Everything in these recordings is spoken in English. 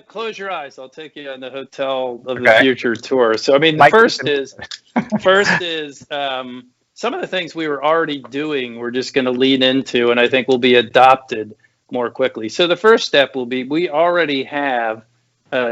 close your eyes. I'll take you on the hotel of the Okay. future tour. So, I mean, the Mike- first is some of the things we were already doing, we're just going to lean into, and I think will be adopted more quickly. So the first step will be, we already have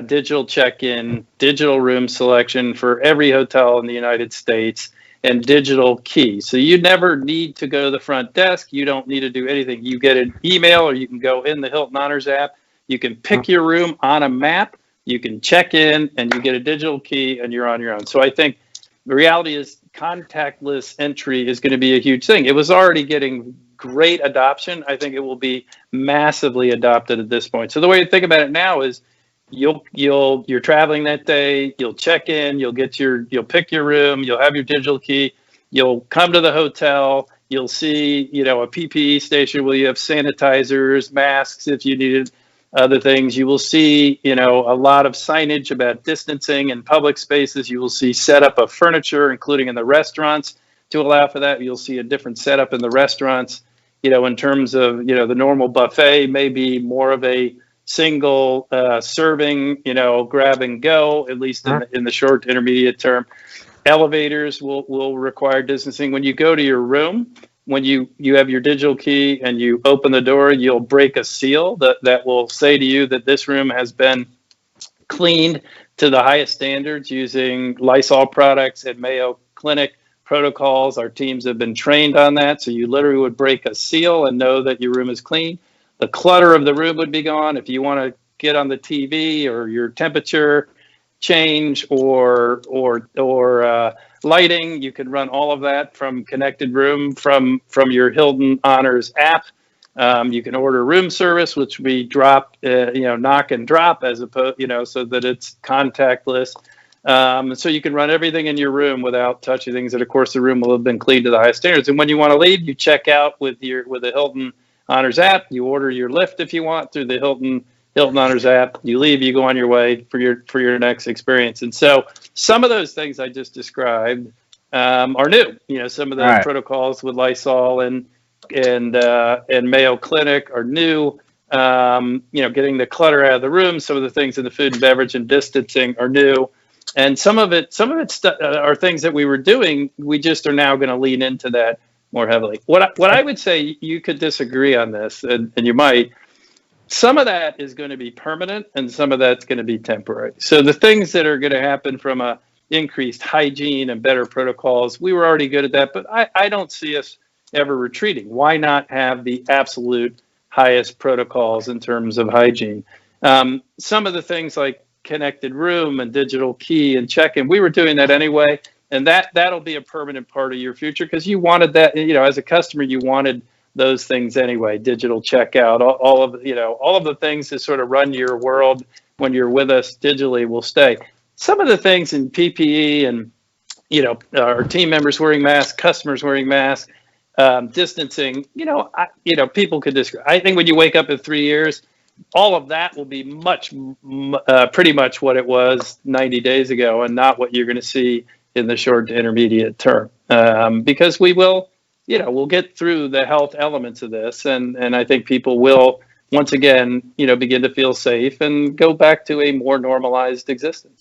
digital check-in, digital room selection for every hotel in the United States, and digital key. So you never need to go to the front desk. You don't need to do anything. You get an email, or you can go in the Hilton Honors app. You can pick your room on a map. You can check in, and you get a digital key, and you're on your own. So I think the reality is contactless entry is going to be a huge thing. It was already getting great adoption. I think it will be massively adopted at this point. So the way to think about it now is, you're traveling that day, you'll check in, you'll pick your room, you'll have your digital key, you'll come to the hotel, you'll see, a PPE station where you have sanitizers, masks if you needed other things. You will see, a lot of signage about distancing in public spaces. You will see setup of furniture, including in the restaurants, to allow for that. You'll see a different setup in the restaurants, in terms of, the normal buffet may be more of a single serving, grab and go, at least in the short to intermediate term. Elevators will require distancing. When you go to your room, when you have your digital key and you open the door, you'll break a seal that will say to you that this room has been cleaned to the highest standards using Lysol products and Mayo Clinic protocols. Our teams have been trained on that. So you literally would break a seal and know that your room is clean. The clutter of the room would be gone. If you want to get on the TV, or your temperature change, or lighting, you can run all of that from Connected Room from your Hilton Honors app. You can order room service, which we drop, knock and drop, as opposed, so that it's contactless. So you can run everything in your room without touching things. And of course, the room will have been cleaned to the highest standards. And when you want to leave, you check out with the Hilton Honors app. You order your lift if you want through the Hilton Honors app. You leave, you go on your way for your next experience. And so some of those things I just described are new. Some of the protocols with Lysol and Mayo Clinic are new. Getting the clutter out of the room. Some of the things in the food and beverage and distancing are new. And some of it are things that we were doing. We just are now going to lean into that more heavily. What I would say, you could disagree on this, and you might. Some of that is going to be permanent, and some of that's going to be temporary. So the things that are going to happen from a increased hygiene and better protocols, we were already good at that, but I don't see us ever retreating. Why not have the absolute highest protocols in terms of hygiene? Some of the things like Connected Room and digital key and check-in, we were doing that anyway. And that'll be a permanent part of your future, because you wanted that, as a customer, you wanted those things anyway. Digital checkout, all of the things that sort of run your world when you're with us digitally will stay. Some of the things in PPE and, our team members wearing masks, customers wearing masks, distancing, people could disagree. I think when you wake up in 3 years, all of that will be pretty much what it was 90 days ago, and not what you're going to see in the short to intermediate term, because we'll get through the health elements of this, and I think people will once again, begin to feel safe and go back to a more normalized existence.